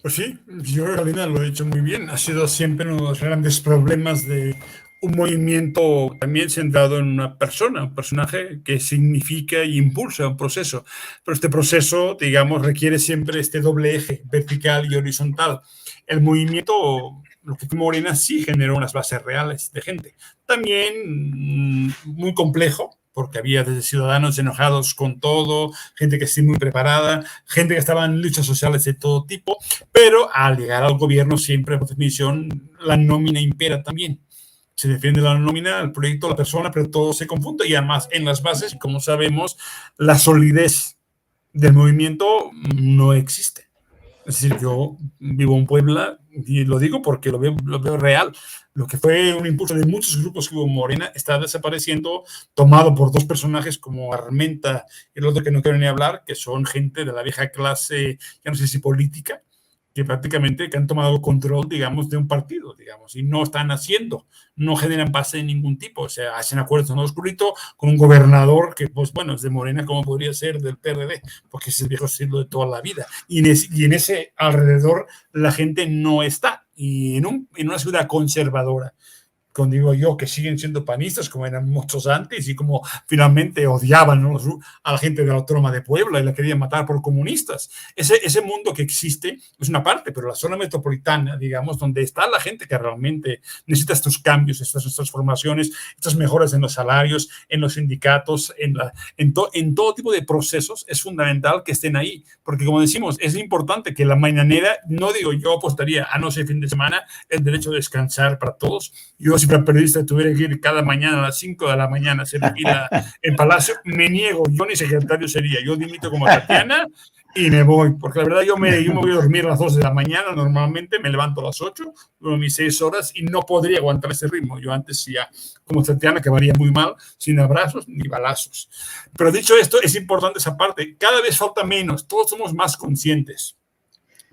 Speaker 3: Pues sí, yo, Carolina, lo he dicho muy bien. Ha sido siempre uno de los grandes problemas de un movimiento también centrado en una persona, un personaje que significa y impulsa un proceso. Pero este proceso, digamos, requiere siempre este doble eje, vertical y horizontal. El movimiento, lo que fue Morena, sí generó unas bases reales de gente. También muy complejo, porque había desde ciudadanos enojados con todo, gente que sí muy preparada, gente que estaba en luchas sociales de todo tipo, pero al llegar al gobierno siempre, por definición, la nómina impera también. Se defiende la nómina, el proyecto, la persona, pero todo se confunde, y además en las bases, como sabemos, la solidez del movimiento no existe. Es decir, yo vivo en Puebla y lo digo porque lo veo real. Lo que fue un impulso de muchos grupos que hubo en Morena está desapareciendo, tomado por dos personajes como Armenta y el otro que no quiero ni hablar, que son gente de la vieja clase, ya no sé si política, que prácticamente que han tomado control, digamos, de un partido, digamos, y no están haciendo, no generan base de ningún tipo. O sea, hacen acuerdos en oscurito con un gobernador que, pues bueno, es de Morena, como podría ser del PRD, porque es el viejo estilo de toda la vida. Y en ese alrededor la gente no está. Y en una ciudad conservadora, como digo yo, que siguen siendo panistas, como eran muchos antes, y como finalmente odiaban, ¿no?, a la gente de la Autónoma de Puebla y la querían matar por comunistas. Ese mundo que existe es una parte, pero la zona metropolitana, digamos, donde está la gente que realmente necesita estos cambios, estas transformaciones, estas mejoras en los salarios, en los sindicatos, en todo tipo de procesos, es fundamental que estén ahí, porque como decimos, es importante que la mañanera, no digo yo apostaría a no ser fin de semana, el derecho a descansar para todos. Yo, si para periodista tuviera que ir cada mañana a las 5 de la mañana a hacer fila en Palacio, me niego, yo ni secretario sería, yo dimito como Tatiana y me voy, porque la verdad yo me voy a dormir a las 2 de la mañana, normalmente me levanto a las 8, duro mis 6 horas y no podría aguantar ese ritmo. Yo antes ya, como Tatiana, acabaría muy mal, sin abrazos ni balazos. Pero dicho esto, es importante esa parte, cada vez falta menos, todos somos más conscientes.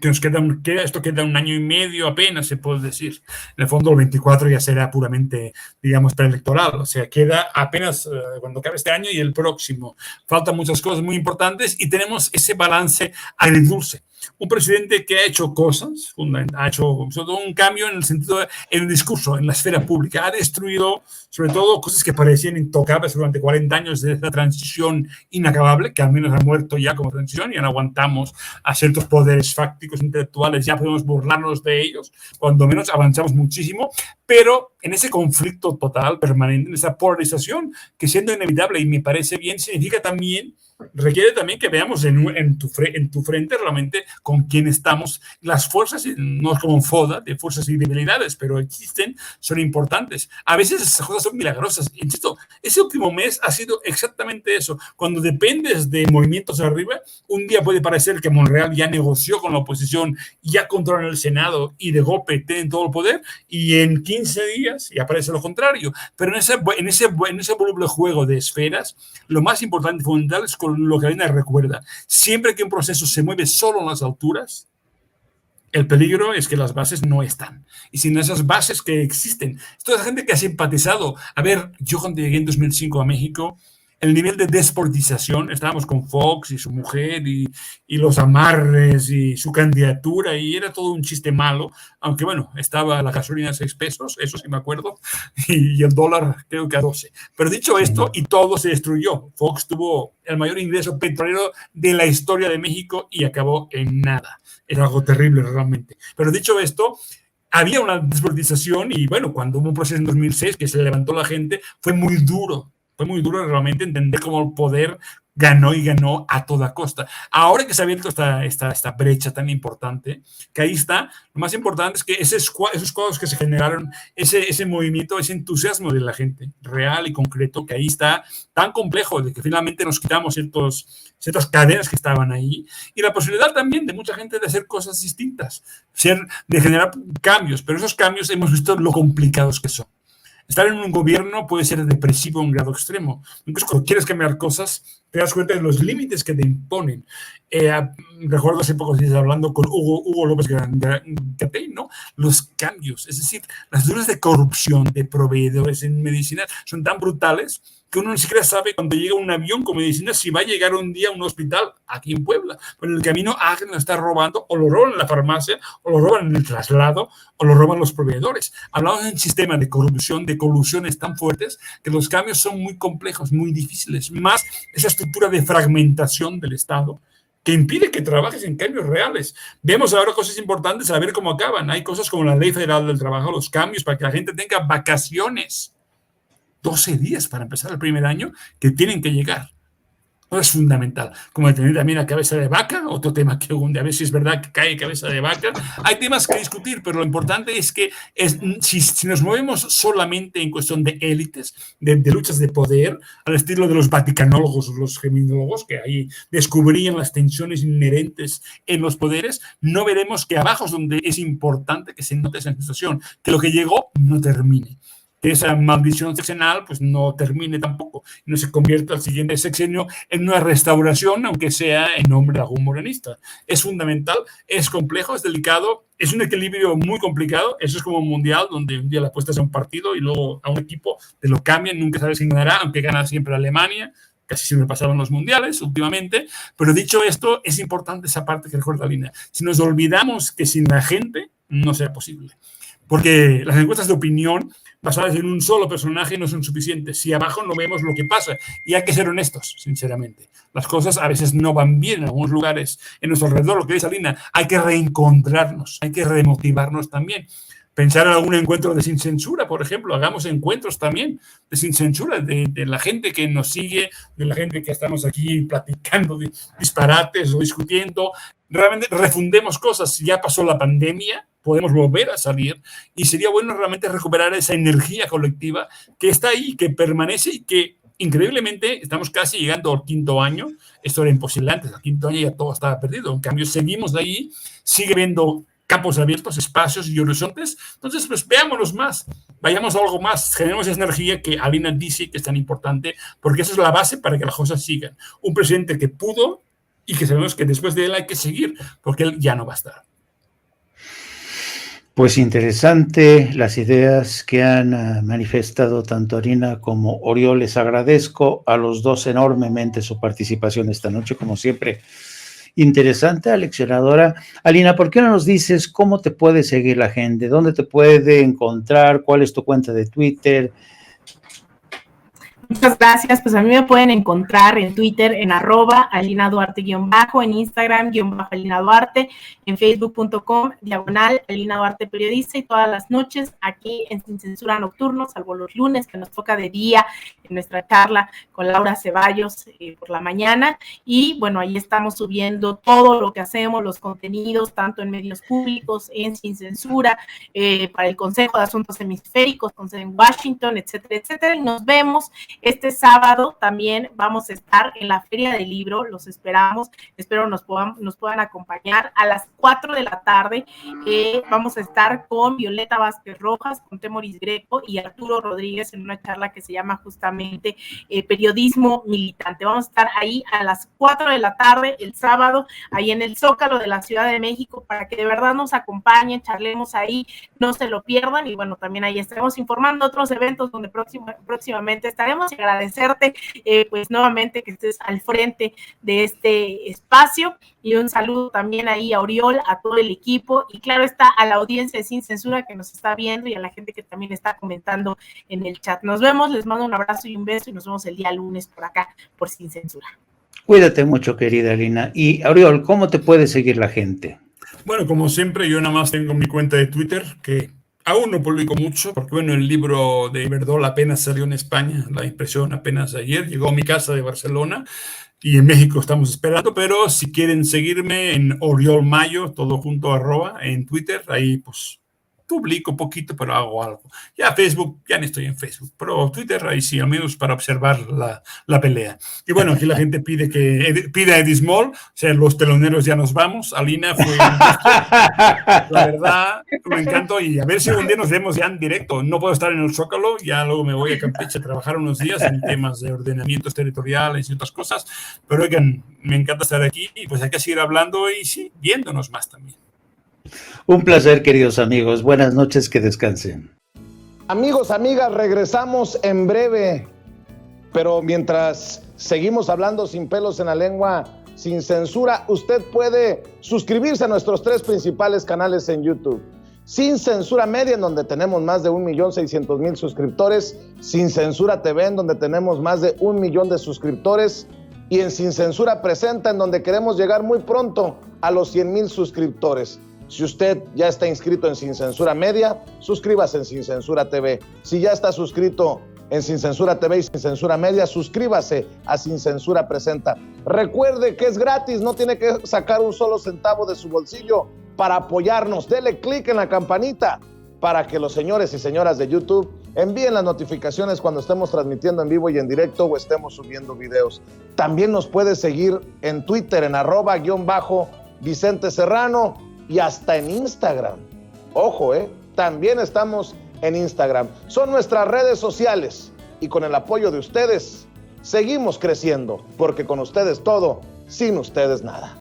Speaker 3: Que nos esto queda 1 año y medio apenas, se puede decir. En el fondo, el 24 ya será puramente, digamos, preelectoral. O sea, queda apenas cuando acabe este año y el próximo. Faltan muchas cosas muy importantes y tenemos ese balance agridulce. Un presidente que ha hecho cosas, ha hecho sobre todo un cambio en el sentido, en el discurso, en la esfera pública. Ha destruido, sobre todo, cosas que parecían intocables durante 40 años de esta transición inacabable, que al menos ha muerto ya como transición y ya no aguantamos a ciertos poderes fácticos intelectuales, ya podemos burlarnos de ellos, cuando menos avanzamos muchísimo, pero en ese conflicto total, permanente, en esa polarización, que siendo inevitable y me parece bien, significa también, requiere también que veamos en tu frente realmente con quién estamos. Las fuerzas, no es como un FODA de fuerzas y debilidades, pero existen, son importantes. A veces esas cosas son milagrosas. Insisto, ese último mes ha sido exactamente eso. Cuando dependes de movimientos arriba, un día puede parecer que Monreal ya negoció con la oposición, ya controlan el Senado y de golpe tienen todo el poder, y en 15 días ya parece lo contrario. Pero en ese voluble juego de esferas, lo más importante y fundamental es con lo que Elena recuerda. Siempre que un proceso se mueve solo en las alturas, el peligro es que las bases no están. Y sin esas bases que existen, toda esa gente que ha simpatizado. A ver, yo cuando llegué en 2005 a México, el nivel de desportización, estábamos con Fox y su mujer y los amarres y su candidatura, y era todo un chiste malo, aunque bueno, estaba la gasolina a 6 pesos, eso sí me acuerdo, y el dólar creo que a 12. Pero dicho esto, y todo se destruyó. Fox tuvo el mayor ingreso petrolero de la historia de México y acabó en nada. Era algo terrible realmente. Pero dicho esto, había una desportización y bueno, cuando hubo un proceso en 2006 que se levantó la gente, fue muy duro. Fue muy duro realmente entender cómo el poder ganó y ganó a toda costa. Ahora que se ha abierto esta brecha tan importante, que ahí está, lo más importante es que esos cuadros que se generaron, ese movimiento, ese entusiasmo de la gente real y concreto, que ahí está, tan complejo de que finalmente nos quitamos ciertas cadenas que estaban ahí, y la posibilidad también de mucha gente de hacer cosas distintas, de generar cambios, pero esos cambios hemos visto lo complicados que son. Estar en un gobierno puede ser depresivo a un grado extremo. Incluso cuando quieres cambiar cosas, te das cuenta de los límites que te imponen. Recuerdo hace poco hablando con Hugo López Gatell, ¿no? Los cambios, es decir, las dudas de corrupción de proveedores en medicina son tan brutales que uno ni siquiera sabe cuando llega un avión con medicina si va a llegar un día a un hospital aquí en Puebla. Pero en el camino alguien lo está robando, o lo roban en la farmacia, o lo roban en el traslado, o lo roban los proveedores. Hablamos de un sistema de corrupción, de colusiones tan fuertes que los cambios son muy complejos, muy difíciles. Más esa estructura de fragmentación del Estado que impide que trabajes en cambios reales. Vemos ahora cosas importantes a ver cómo acaban. Hay cosas como la Ley Federal del Trabajo, los cambios para que la gente tenga vacaciones. 12 días para empezar el primer año que tienen que llegar. Eso es fundamental. Como tener también a cabeza de vaca, otro tema que a ver si es verdad que cae cabeza de vaca. Hay temas que discutir, pero lo importante es que si nos movemos solamente en cuestión de élites, de luchas de poder, al estilo de los vaticanólogos, los geminólogos, que ahí descubrían las tensiones inherentes en los poderes, no veremos que abajo es donde es importante que se note esa situación, que lo que llegó no termine. Que esa maldición sexenal pues no termine tampoco, no se convierta al siguiente sexenio en una restauración, aunque sea en nombre de algún morenista. Es fundamental, es complejo, es delicado, es un equilibrio muy complicado. Eso es como un mundial donde un día le apuestas a un partido y luego a un equipo, te lo cambian, nunca sabes quién ganará, aunque gana siempre Alemania, casi siempre pasaron los mundiales últimamente. Pero dicho esto, es importante esa parte que recuerda Lina. Si nos olvidamos que sin la gente no será posible. Porque las encuestas de opinión basadas en un solo personaje no son suficientes. Si abajo no vemos lo que pasa, y hay que ser honestos, sinceramente. Las cosas a veces no van bien en algunos lugares, en nuestro alrededor, lo que dice Alina, hay que reencontrarnos, hay que remotivarnos también. Pensar en algún encuentro de Sin Censura, por ejemplo, hagamos encuentros también de Sin Censura, de la gente que nos sigue, de la gente que estamos aquí platicando de disparates o discutiendo. Realmente refundemos cosas. Si ya pasó la pandemia, podemos volver a salir y sería bueno realmente recuperar esa energía colectiva que está ahí, que permanece y que increíblemente estamos casi llegando al 5º año. Esto era imposible antes, al 5º año ya todo estaba perdido. En cambio, seguimos de ahí, sigue viendo campos abiertos, espacios y horizontes. Entonces, pues veámonos más, vayamos a algo más, generemos esa energía que Alina dice que es tan importante, porque esa es la base para que las cosas sigan. Un presidente que pudo y que sabemos que después de él hay que seguir, porque él ya no va a estar.
Speaker 1: Pues interesante las ideas que han manifestado tanto Alina como Oriol. Les agradezco a los dos enormemente su participación esta noche, como siempre. Interesante, aleccionadora. Alina, ¿por qué no nos dices cómo te puede seguir la gente? ¿Dónde te puede encontrar? ¿Cuál es tu cuenta de Twitter?
Speaker 2: Muchas gracias. Pues a mí me pueden encontrar en Twitter en @AlinaDuarte_, en Instagram _AlinaDuarte, en Facebook.com/Alina Duarte Periodista, y todas las noches aquí en Sin Censura Nocturno, salvo los lunes que nos toca de día en nuestra charla con Laura Ceballos por la mañana. Y bueno, ahí estamos subiendo todo lo que hacemos, los contenidos, tanto en medios públicos, en Sin Censura, para el Consejo de Asuntos Hemisféricos, con sede en Washington, etcétera, etcétera. Y nos vemos este sábado. También vamos a estar en la Feria del Libro, los esperamos, espero nos puedan acompañar a las 4 de la tarde. Vamos a estar con Violeta Vázquez Rojas, con Temoris Greco y Arturo Rodríguez en una charla que se llama justamente Periodismo Militante. Vamos a estar ahí a las 4 de la tarde el sábado, ahí en el Zócalo de la Ciudad de México, para que de verdad nos acompañen, charlemos ahí, no se lo pierdan. Y bueno, también ahí estaremos informando otros eventos donde próximamente estaremos, y agradecerte pues nuevamente que estés al frente de este espacio, y un saludo también ahí a Oriol, a todo el equipo, y claro está a la audiencia de Sin Censura que nos está viendo, y a la gente que también está comentando en el chat. Nos vemos, les mando un abrazo y un beso, y nos vemos el día lunes por acá, por Sin Censura.
Speaker 1: Cuídate mucho, querida Alina. Y Oriol, ¿cómo te puede seguir la gente?
Speaker 3: Bueno, como siempre, yo nada más tengo mi cuenta de Twitter, que aún no publico mucho, porque bueno, el libro de Iberdrola apenas salió en España, la impresión apenas ayer, llegó a mi casa de Barcelona, y en México estamos esperando, pero si quieren seguirme en Oriol Mayo, todo junto, @ en Twitter, ahí pues publico poquito, pero hago algo. Ya Facebook, ya no estoy en Facebook, pero Twitter ahí sí, al menos para observar la pelea. Y bueno, aquí la gente pide a Eddie Small, o sea, los teloneros ya nos vamos. Alina, fue un gusto. La verdad, me encantó, y a ver si un día nos vemos ya en directo. No puedo estar en el Zócalo, ya luego me voy a Campeche a trabajar unos días en temas de ordenamientos territoriales y otras cosas, pero oigan, me encanta estar aquí, y pues hay que seguir hablando y sí, viéndonos más también.
Speaker 1: Un placer, queridos amigos. Buenas noches, que descansen.
Speaker 5: Amigos, amigas, regresamos en breve, pero mientras seguimos hablando sin pelos en la lengua, sin censura, usted puede suscribirse a nuestros 3 principales canales en YouTube. Sin Censura Media, en donde tenemos más de 1,600,000 suscriptores, Sin Censura TV, en donde tenemos más de 1 millón de suscriptores, y en Sin Censura Presenta, en donde queremos llegar muy pronto a los 100,000 suscriptores. Si usted ya está inscrito en Sin Censura Media, suscríbase en Sin Censura TV. Si ya está suscrito en Sin Censura TV y Sin Censura Media, suscríbase a Sin Censura Presenta. Recuerde que es gratis, no tiene que sacar un solo centavo de su bolsillo para apoyarnos. Dele clic en la campanita para que los señores y señoras de YouTube envíen las notificaciones cuando estemos transmitiendo en vivo y en directo o estemos subiendo videos. También nos puede seguir en Twitter en @Vicente Serrano, y hasta en Instagram. Ojo, también estamos en Instagram. Son nuestras redes sociales, y con el apoyo de ustedes seguimos creciendo, porque con ustedes todo, sin ustedes nada.